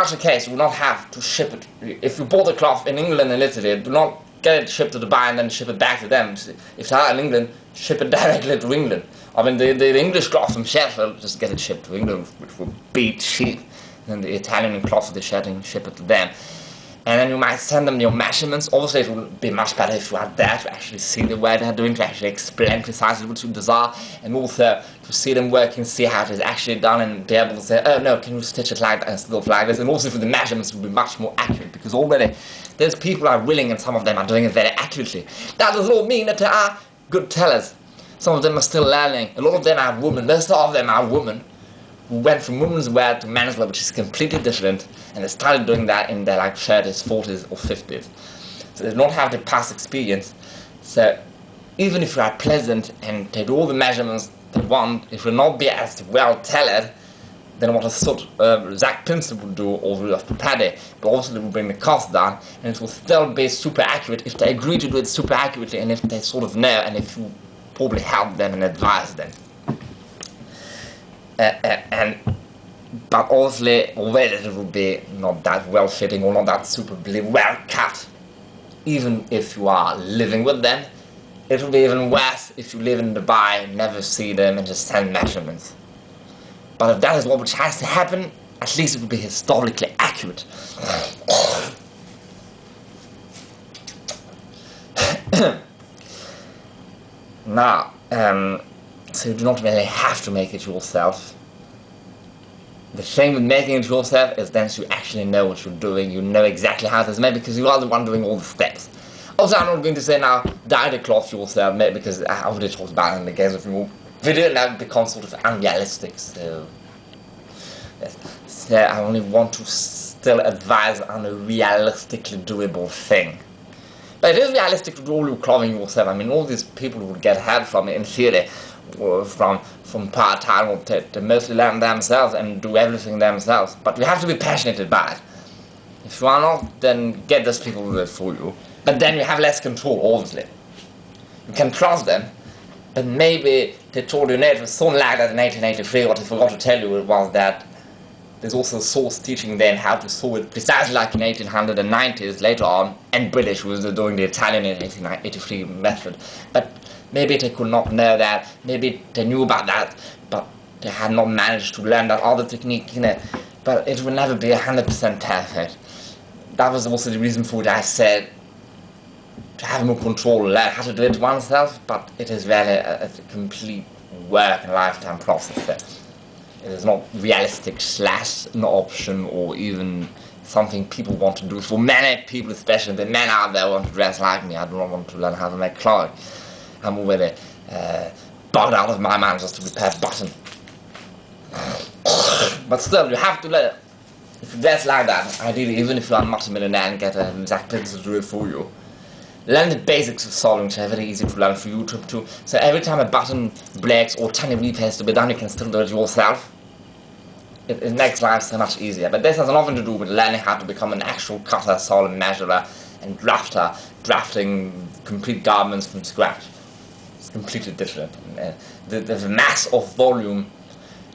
such a case, you will not have to ship it. If you bought the cloth in England and Italy, do not get it shipped to Dubai and then ship it back to them. If they are in England, ship it directly to England. I mean, the English cloth from Sheffield, just get it shipped to England, which will be cheap. And then the Italian cloth of the ship it to them. And then you might send them your measurements. Obviously, it would be much better if you are there to actually see the way they're doing, to actually explain precisely what you desire, and also to see them working, see how it is actually done, and be able to say, oh no, can you stitch it like that instead of like this? And also for the measurements would be much more accurate, because already those people are willing, and some of them are doing it very accurately. That does not mean that there are good tellers. Some of them are still learning. A lot of them are women. Most of them are women who went from women's wear to menswear, which is completely different, and they started doing that in their 30s, 40s or 50s. So they don't have the past experience. So even if you are pleasant and take all the measurements they want, it will not be as well tailored than what a sort of Zach Pinson would do or Rudolph Paddy, but also it will bring the cost down, and it will still be super accurate if they agree to do it super accurately, and if they sort of know, and if you probably help them and advise them. But obviously, already it will be not that well fitting or not that superbly well cut. Even if you are living with them, it will be even worse if you live in Dubai, never see them, and just send measurements. But if that is what which has to happen, at least it will be historically accurate. Now, so you do not really have to make it yourself. The thing with making it yourself is then you actually know what you're doing, you know exactly how it is made, because you are the one doing all the steps. Also, I'm not going to say now, dye the cloth yourself, because I already talked about it in the case of your video, and that becomes sort of unrealistic, so... Yes. So I only want to still advise on a realistically doable thing. But it is realistic to do all your clothing yourself. I mean, all these people who would get help from it in theory, or from part-time, or to mostly learn themselves and do everything themselves. But you have to be passionate about it. If you are not, then get those people to do it for you. But then you have less control, obviously. You can trust them, but maybe they told you it was something like that in 1883. What I forgot to tell you was that there's also a source teaching them how to sew it precisely like in 1890s later on, and British who was doing the Italian in 1883 method. But maybe they could not know that, maybe they knew about that, but they had not managed to learn that other technique, But it will never be 100% perfect. That was also the reason for what I said, to have more control, learn how to do it oneself, but it is really a complete work and lifetime process. It is not realistic / an option, or even something people want to do. For many people, especially the men out there, want to dress like me. I do not want to learn how to make clothes. I'm already bugged out of my mind just to repair a button. But still, you have to learn. If you dress like that, ideally, even if you are a multi-millionaire and get a Zach Pinson to do it for you, learn the basics of sewing, which are very easy to learn for YouTube too. So every time a button breaks or tiny repairs to be done, you can still do it yourself. It makes life so much easier. But this has nothing to do with learning how to become an actual cutter, sewer, measurer, and drafter, drafting complete garments from scratch. It's completely different. The mass of volume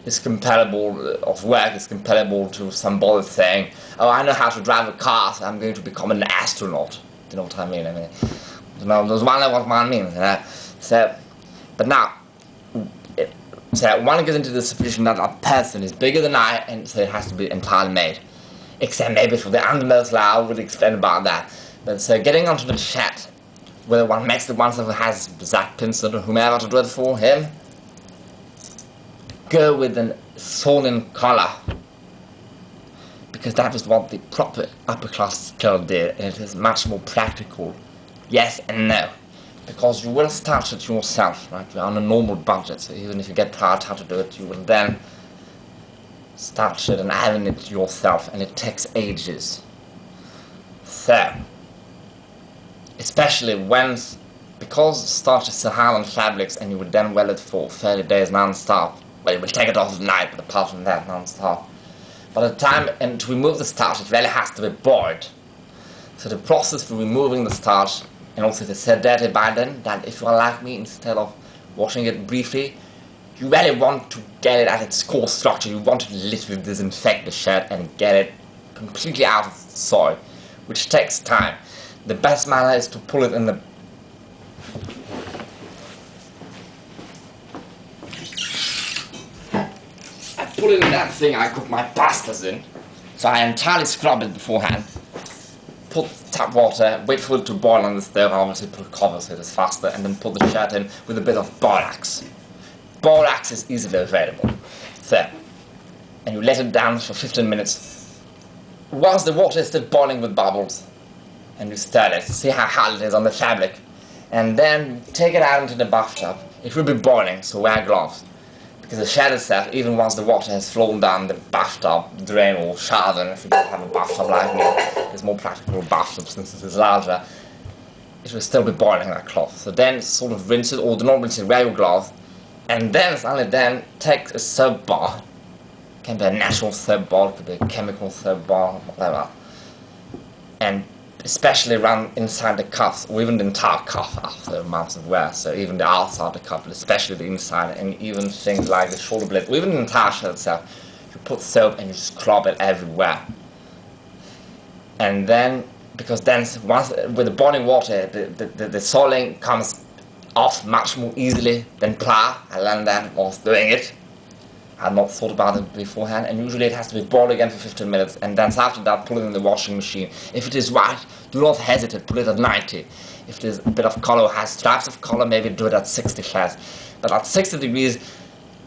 is comparable, of work is comparable to somebody saying, oh, I know how to drive a car, so I'm going to become an astronaut. Do you know what I mean? There's one of what one means. But now, so one gets into the supposition that a person is bigger than I, and so it has to be entirely made. Except maybe for the undermost layer, I would explain about that. But so getting onto the chat, whether one makes it oneself or has Zach Pinson or whomever to do it for him, go with an sewn-in collar. Because that is what the proper upper-class girl did, and it is much more practical. Yes and no. Because you will start it yourself, right? You're on a normal budget, so even if you get tired how to do it, you will then start it and iron it yourself, and it takes ages. So, especially because starch is Saharan fabrics, and you would then wear it for 30 days non-stop. Well, you will take it off at night, but apart from that, non-stop. By the time, and to remove the starch, it really has to be boiled. So the process for removing the starch, and also it is so dirty by then, that if you are like me, instead of washing it briefly, you really want to get it at its core structure. You want to literally disinfect the shirt and get it completely out of the soil, which takes time. The best manner is to pull it in the put it in that thing I cook my pastas in. So I entirely scrub it beforehand. Put tap water, wait for it to boil on the stove, obviously put cover so it is faster, and then put the shirt in with a bit of borax. Borax is easily available. So, and you let it down for 15 minutes. Once the water is still boiling with bubbles, and you stir it, see how hard it is on the fabric. And then take it out into the bathtub. It will be boiling, so wear gloves. Because the shirt itself, even once the water has flown down the bathtub, drain or shower, and if you don't have a bathtub like me, it's more practical bathtub since it is larger, it will still be boiling that cloth. So then sort of rinse it, or do not rinse it, wear your gloves, and then, only then, take a soap bar. It can be a natural soap bar, it could be a chemical soap bar, whatever. And especially around inside the cuffs, or even the entire cuff after months of wear, so even the outside of the cuff, but especially the inside, and even things like the shoulder blade, or even the entire shirt itself, you put soap and you scrub it everywhere. And then, because then once with the boiling water, the soiling comes off much more easily than plough. I learned that whilst doing it. I had not thought about it beforehand, and usually it has to be boiled again for 15 minutes, and then after that put it in the washing machine. If it is white, do not hesitate, put it at 90. If there's a bit of color, has stripes of color, maybe do it at 60 first. But at 60 degrees,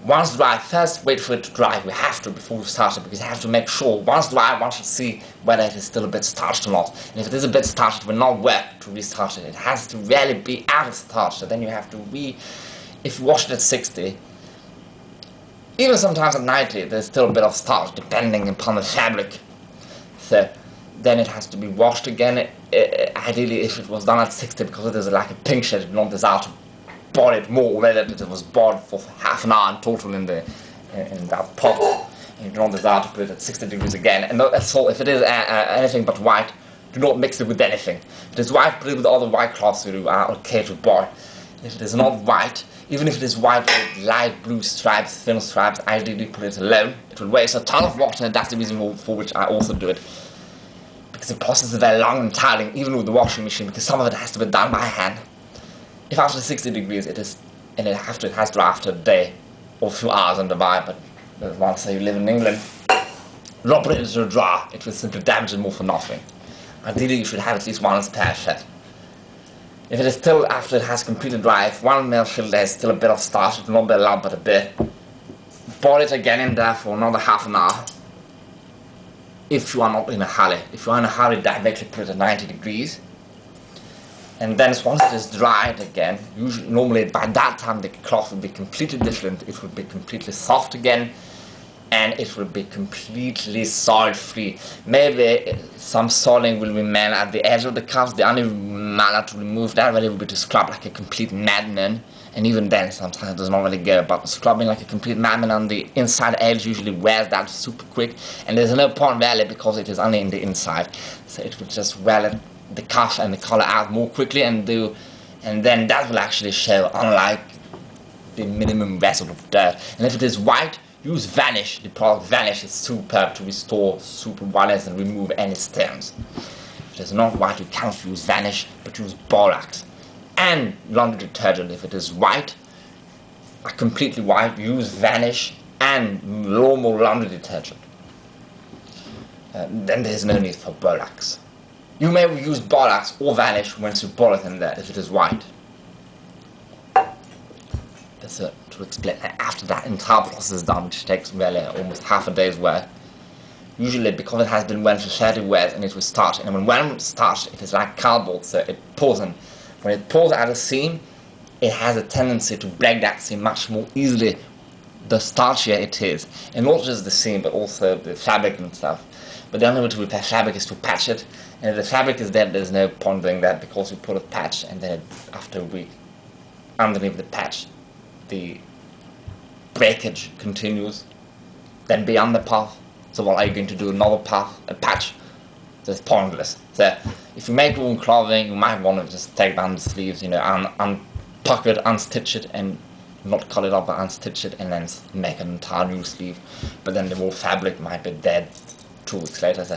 once dry, first wait for it to dry. We have to before we start it, because you have to make sure, once dry, one should see whether it is still a bit starched or not. And if it is a bit starched, it will not work to restart it. It has to really be out of starch, so then you have to if you wash it at 60, even sometimes at 90, there's still a bit of starch, depending upon the fabric. So then it has to be washed again. Ideally, if it was done at 60, because it is like a pink shade, you don't desire to boil it more, whether it was boiled for half an hour in total in that pot. And you don't desire to put it at 60 degrees again. And that's all. If it is anything but white, do not mix it with anything. If it is white, put it with all the white cloths you are okay to boil. If it is not white, even if it is white with light blue stripes, thin stripes, ideally put it alone. It will waste a ton of water, and that's the reason for which I also do it. Because the process is very long and tiring, even with the washing machine, because some of it has to be done by hand. If after 60 degrees it is, and it has to dry after a day or a few hours on the wire, but once you live in England, not put it into a dryer, it will simply damage it more for nothing. Ideally you should have at least one spare shirt. If it is still, after it has completely dry, if one male shirt there is still a bit of starch, it will not be a lot but a bit, boil it again in there for another half an hour. If you are not in a hurry. If you are in a hurry, directly put it at 90 degrees. And then once it is dried again, normally by that time the cloth will be completely different. It will be completely soft again, and it will be completely soil-free. Maybe some soiling will remain at the edge of the cuffs. The only manner to remove that really will be to scrub like a complete madman. And even then, sometimes it does not really go. But scrubbing like a complete madman on the inside edge usually wears that super quick. And there's no point really, because it is only in the inside. So it will just wear the cuff and the collar out more quickly, and then that will actually show, unlike the minimum vessel of dirt. And if it is white, use Vanish. The product Vanish is superb to restore super whiteness and remove any stains. If it is not white, you cannot use Vanish, but use borax. And laundry detergent, if it is white, completely white, use Vanish and normal laundry detergent. Then there is no need for borax. You may use borax or Vanish once you boil it in there, if it is white. That's it, to explain. After that entire process is done, which takes really almost half a day's work, usually because it has been well for 30 wears and it will starch, and when it's starched, it is like cardboard, so it pours in. When it pours out a seam, it has a tendency to break that seam much more easily the starchier it is. And not just the seam, but also the fabric and stuff. But the only way to repair fabric is to patch it. And if the fabric is dead, there's no point doing that, because you put a patch, and then after a week, underneath the patch, the breakage continues. Then beyond the path, so what are you going to do? Another path, a patch? That's pointless. So if you make your own clothing, you might want to just take down the sleeves, untuck it, unstitch it, and not cut it up, but unstitch it, and then make an entire new sleeve. But then the whole fabric might be dead 2 weeks later. So